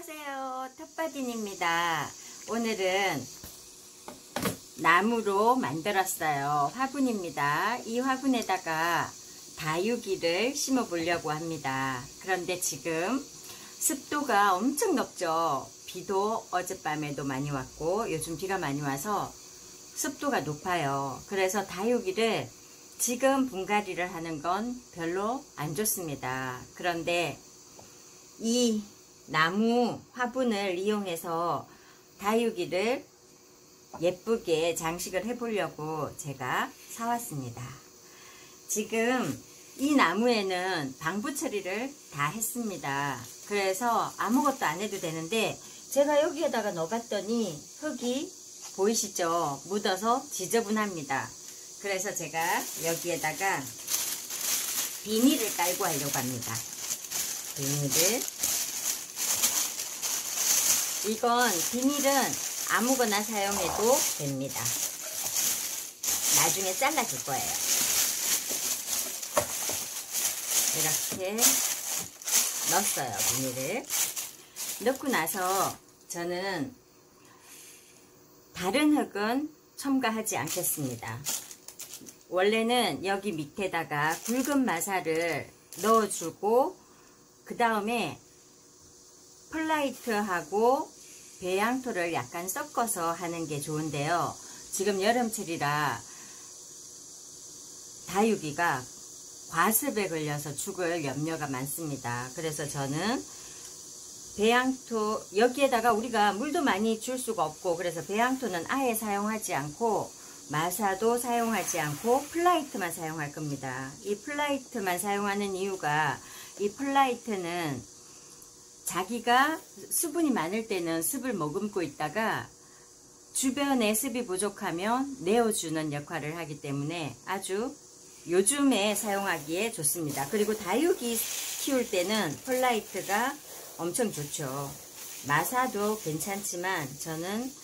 안녕하세요, 텃밭인입니다. 오늘은 나무로 만들었어요. 화분입니다. 이 화분에다가 다육이를 심어 보려고 합니다. 그런데 지금 습도가 엄청 높죠. 비도 어젯밤에도 많이 왔고 요즘 비가 많이 와서 습도가 높아요. 그래서 다육이를 지금 분갈이를 하는 건 별로 안 좋습니다. 그런데 이 나무 화분을 이용해서 다육이를 예쁘게 장식을 해보려고 제가 사왔습니다. 지금 이 나무에는 방부 처리를 다 했습니다. 그래서 아무것도 안 해도 되는데 제가 여기에다가 넣어봤더니 흙이 보이시죠? 묻어서 지저분합니다. 그래서 제가 여기에다가 비닐을 깔고 하려고 합니다. 비닐을. 이건 비닐은 아무거나 사용해도 됩니다. 나중에 잘라줄 거예요. 이렇게 넣었어요. 비닐을 넣고 나서 저는 다른 흙은 첨가하지 않겠습니다. 원래는 여기 밑에다가 굵은 마사를 넣어주고 그 다음에 플라이트하고 배양토를 약간 섞어서 하는 게 좋은데요. 지금 여름철이라 다육이가 과습에 걸려서 죽을 염려가 많습니다. 그래서 저는 배양토, 여기에다가 우리가 물도 많이 줄 수가 없고 그래서 배양토는 아예 사용하지 않고 마사도 사용하지 않고 플라이트만 사용할 겁니다. 이 플라이트만 사용하는 이유가 이 플라이트는 자기가 수분이 많을 때는 습을 머금고 있다가 주변에 습이 부족하면 내어주는 역할을 하기 때문에 아주 요즘에 사용하기에 좋습니다. 그리고 다육이 키울 때는 플라이트가 엄청 좋죠. 마사도 괜찮지만 저는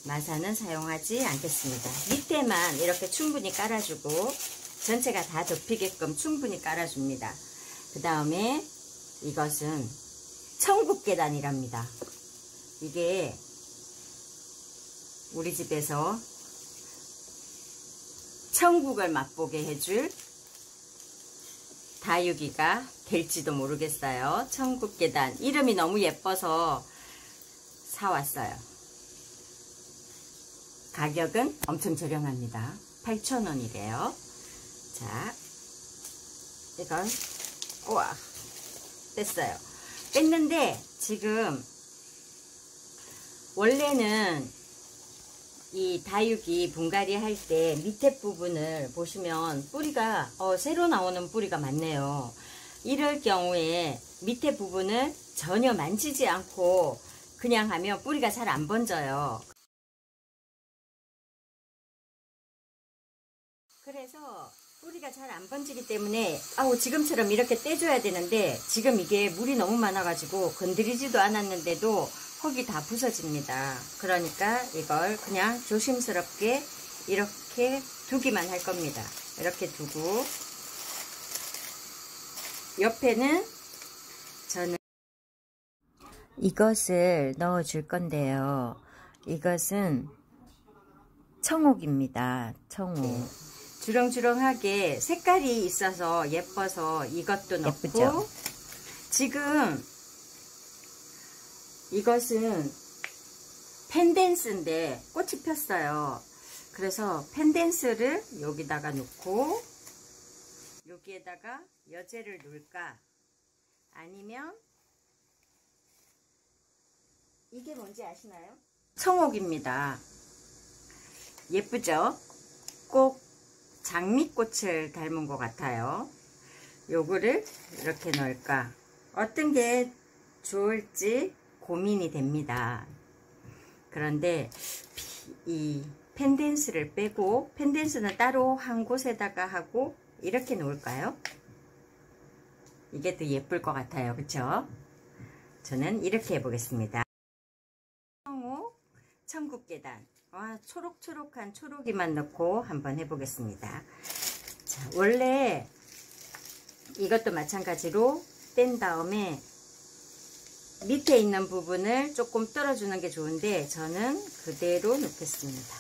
마사는 사용하지 않겠습니다. 밑에만 이렇게 충분히 깔아주고 전체가 다 덮이게끔 충분히 깔아줍니다. 그 다음에 이것은 천국계단이랍니다. 이게 우리 집에서 천국을 맛보게 해줄 다육이가 될지도 모르겠어요. 천국계단. 이름이 너무 예뻐서 사왔어요. 가격은 엄청 저렴합니다. 8,000원이래요. 자, 이걸 우와 뺐어요. 뺐는데 지금 원래는 이 다육이 분갈이 할 때 밑에 부분을 보시면 뿌리가 새로 나오는 뿌리가 많네요. 이럴 경우에 밑에 부분을 전혀 만지지 않고 그냥 하면 뿌리가 잘 안 번져요. 그래서 뿌리가 잘 안 번지기 때문에 지금처럼 이렇게 떼줘야 되는데 지금 이게 물이 너무 많아가지고 건드리지도 않았는데도 흙이 다 부서집니다. 그러니까 이걸 그냥 조심스럽게 이렇게 두기만 할 겁니다. 이렇게 두고 옆에는 저는 이것을 넣어 줄 건데요. 이것은 청옥입니다. 청옥. 주렁주렁하게 색깔이 있어서 예뻐서 이것도 넣고 예쁘죠? 지금 이것은 펜댄스인데 꽃이 폈어요. 그래서 펜댄스를 여기다가 놓고 여기에다가 여제를 놓을까 아니면 이게 뭔지 아시나요? 청옥입니다. 예쁘죠? 꼭 장미꽃을 닮은 것 같아요. 요거를 이렇게 넣을까 어떤 게 좋을지 고민이 됩니다. 그런데 이 펜댄스를 빼고 펜댄스는 따로 한 곳에다가 하고 이렇게 놓을까요? 이게 더 예쁠 것 같아요. 그쵸? 저는 이렇게 해보겠습니다. 청옥 천국계단. 초록초록한 초록이만 넣고 한번 해보겠습니다. 자, 원래 이것도 마찬가지로 뗀 다음에 밑에 있는 부분을 조금 떨어주는 게 좋은데 저는 그대로 넣겠습니다.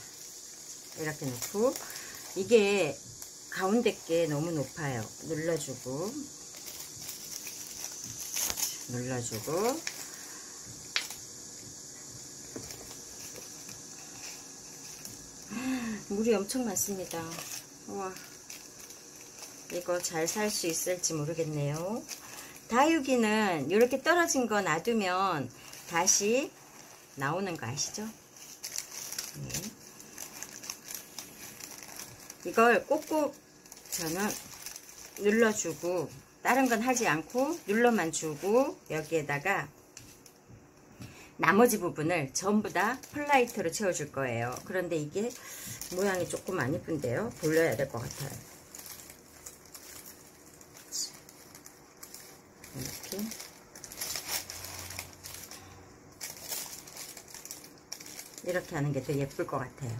이렇게 넣고, 이게 가운데 게 너무 높아요. 눌러주고 물이 엄청 많습니다. 우와, 이거 잘 살 수 있을지 모르겠네요. 다육이는 이렇게 떨어진 거 놔두면 다시 나오는 거 아시죠? 네. 이걸 꼭꼭 저는 눌러주고, 다른 건 하지 않고 눌러만 주고, 여기에다가 나머지 부분을 전부 다 플라이트로 채워줄 거예요. 그런데 이게 모양이 조금 안 이쁜데요. 돌려야 될 것 같아요. 이렇게 하는 게 더 예쁠 것 같아요.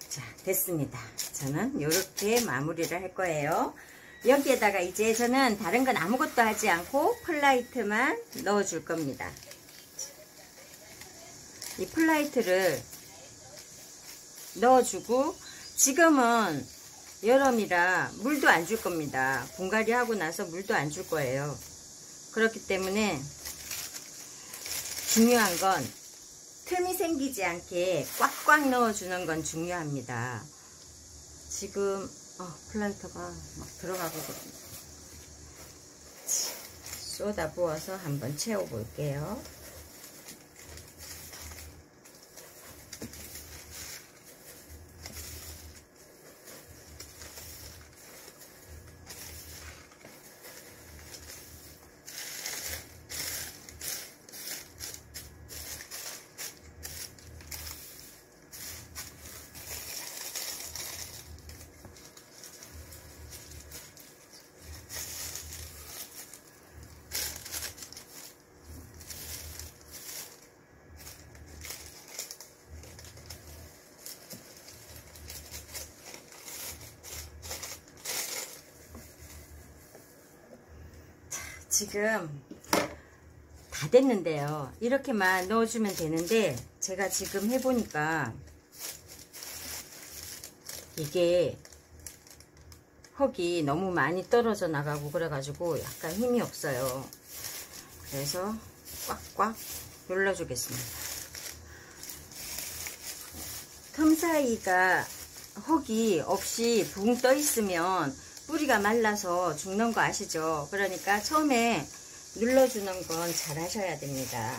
자, 됐습니다. 저는 이렇게 마무리를 할 거예요. 여기에다가 이제 저는 다른 건 아무것도 하지 않고 플라이트만 넣어줄 겁니다. 이 플라이트를 넣어주고, 지금은 여름이라 물도 안 줄 겁니다. 분갈이 하고 나서 물도 안 줄 거예요. 그렇기 때문에 중요한 건 틈이 생기지 않게 꽉꽉 넣어주는 건 중요합니다. 지금 플라이트가 막 들어가거든요. 쏟아 부어서 한번 채워 볼게요. 지금 다 됐는데요. 이렇게만 넣어주면 되는데, 제가 지금 해보니까 이게 흙이 너무 많이 떨어져 나가고 그래가지고 약간 힘이 없어요. 그래서 꽉꽉 눌러주겠습니다. 틈 사이가 흙이 없이 붕 떠 있으면 뿌리가 말라서 죽는 거 아시죠? 그러니까 처음에 눌러주는 건 잘 하셔야 됩니다.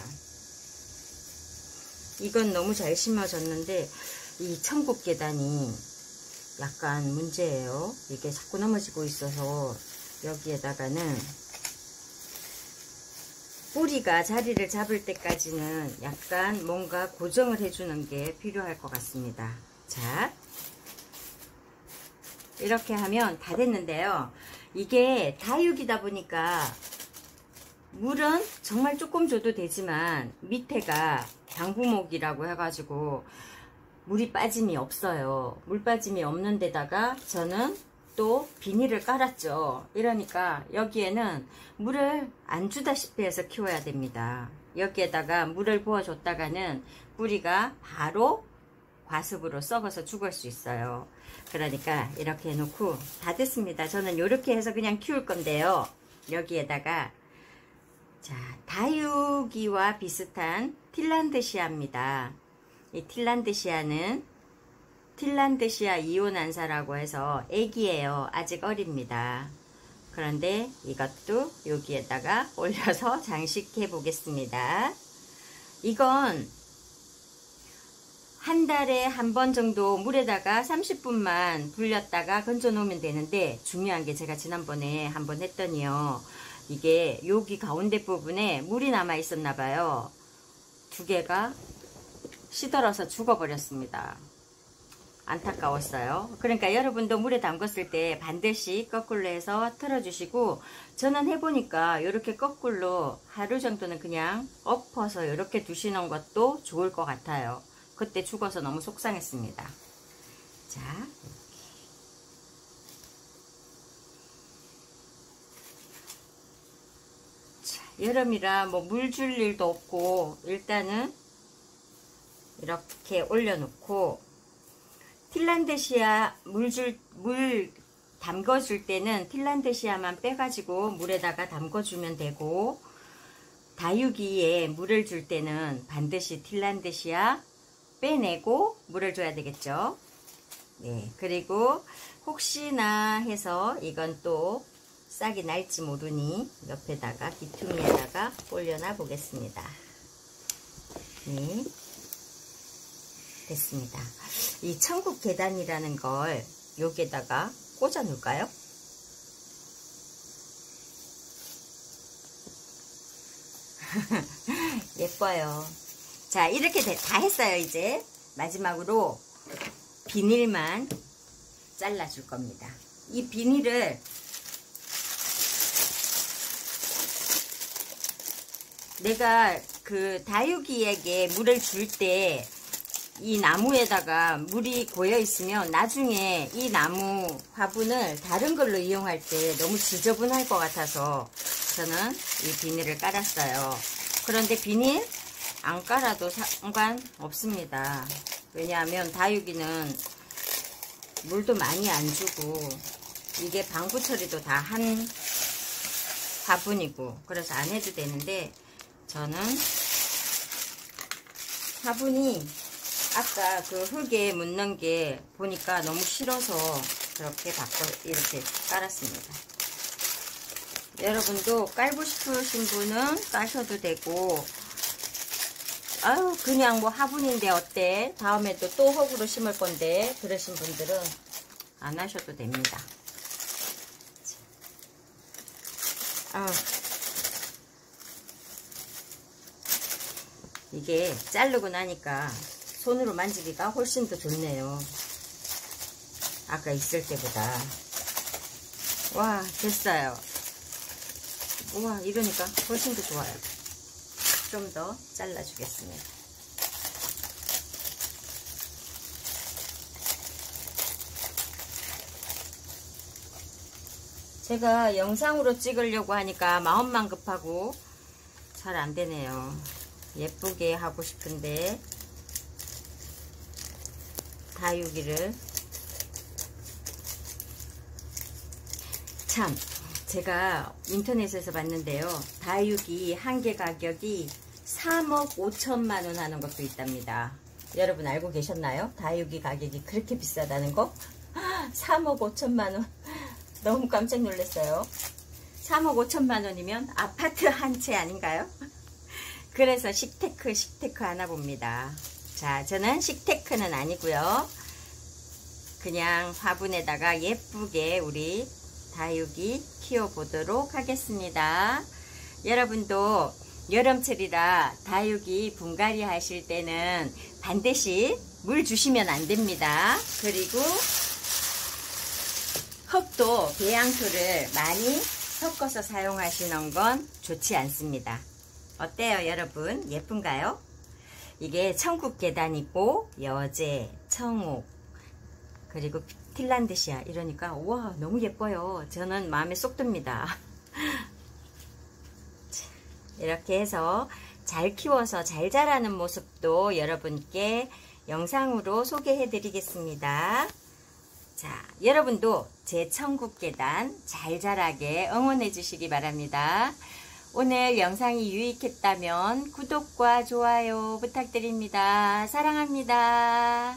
이건 너무 잘 심어졌는데 이 천국 계단이 약간 문제예요. 이게 자꾸 넘어지고 있어서 여기에다가는 뿌리가 자리를 잡을 때까지는 약간 뭔가 고정을 해주는 게 필요할 것 같습니다. 자, 이렇게 하면 다 됐는데요. 이게 다육이다 보니까 물은 정말 조금 줘도 되지만 밑에가 방부목이라고 해가지고 물이 빠짐이 없어요. 물 빠짐이 없는 데다가 저는 또 비닐을 깔았죠. 이러니까 여기에는 물을 안 주다시피 해서 키워야 됩니다. 여기에다가 물을 부어줬다가는 뿌리가 바로 과습으로 썩어서 죽을 수 있어요. 그러니까 이렇게 해놓고 다 됐습니다. 저는 이렇게 해서 그냥 키울 건데요. 여기에다가 자, 다육이와 비슷한 틸란드시아입니다. 이 틸란드시아는 틸란드시아 이오난사라고 해서 애기예요. 아직 어립니다. 그런데 이것도 여기에다가 올려서 장식해 보겠습니다. 이건 한 달에 한 번 정도 물에다가 30분만 불렸다가 건져 놓으면 되는데, 중요한 게 제가 지난번에 한번 했더니요, 이게 여기 가운데 부분에 물이 남아 있었나 봐요. 두 개가 시들어서 죽어버렸습니다. 안타까웠어요. 그러니까 여러분도 물에 담갔을 때 반드시 거꾸로 해서 틀어주시고, 저는 해보니까 이렇게 거꾸로 하루 정도는 그냥 엎어서 이렇게 두시는 것도 좋을 것 같아요. 그때 죽어서 너무 속상했습니다. 자, 여름이라 뭐 물 줄 일도 없고 일단은 이렇게 올려놓고, 핀란드시아 물 담궈줄 때는 핀란드시아만 빼가지고 물에다가 담궈주면 되고, 다육이에 물을 줄 때는 반드시 핀란드시아 빼내고 물을 줘야 되겠죠. 네, 그리고 혹시나 해서 이건 또 싹이 날지 모르니 옆에다가 기퉁이에다가 올려놔 보겠습니다. 네, 됐습니다. 이 천국 계단이라는 걸 여기에다가 꽂아 놓을까요? 예뻐요. 자, 이렇게 다 했어요. 이제 마지막으로 비닐만 잘라줄 겁니다. 이 비닐을 내가 그 다육이에게 물을 줄 때 이 나무에다가 물이 고여 있으면 나중에 이 나무 화분을 다른 걸로 이용할 때 너무 지저분할 것 같아서 저는 이 비닐을 깔았어요. 그런데 비닐 안 깔아도 상관없습니다. 왜냐하면 다육이는 물도 많이 안 주고 이게 방부 처리도 다 한 화분이고 그래서 안 해도 되는데, 저는 화분이 아까 그 흙에 묻는 게 보니까 너무 싫어서 그렇게 이렇게 깔았습니다. 여러분도 깔고 싶으신 분은 까셔도 되고, 아유 그냥 뭐 화분인데 어때, 다음에도 또 흙으로 심을 건데 그러신 분들은 안 하셔도 됩니다. 이게 자르고 나니까 손으로 만지기가 훨씬 더 좋네요. 아까 있을 때보다. 와, 됐어요. 우와, 이러니까 훨씬 더 좋아요. 좀 더 잘라주겠습니다. 제가 영상으로 찍으려고 하니까 마음만 급하고 잘 안 되네요. 예쁘게 하고 싶은데 다육이를 참, 제가 인터넷에서 봤는데요, 다육이 한 개 가격이 3억 5천만 원 하는 것도 있답니다. 여러분 알고 계셨나요? 다육이 가격이 그렇게 비싸다는 거? 3억 5천만 원. 너무 깜짝 놀랐어요. 3억 5천만 원이면 아파트 한 채 아닌가요? 그래서 식테크 하나 봅니다. 자, 저는 식테크는 아니고요, 그냥 화분에다가 예쁘게 우리 다육이 키워보도록 하겠습니다. 여러분도 여름철이라 다육이 분갈이 하실 때는 반드시 물 주시면 안 됩니다. 그리고 흙도 배양토를 많이 섞어서 사용하시는 건 좋지 않습니다. 어때요 여러분? 예쁜가요? 이게 천국 계단이고 여제, 청옥, 그리고 핀란드시아 이러니까 우와 너무 예뻐요. 저는 마음에 쏙 듭니다. 이렇게 해서 잘 키워서 잘 자라는 모습도 여러분께 영상으로 소개해 드리겠습니다. 자, 여러분도 제 천국 계단 잘 자라게 응원해 주시기 바랍니다. 오늘 영상이 유익했다면 구독과 좋아요 부탁드립니다. 사랑합니다.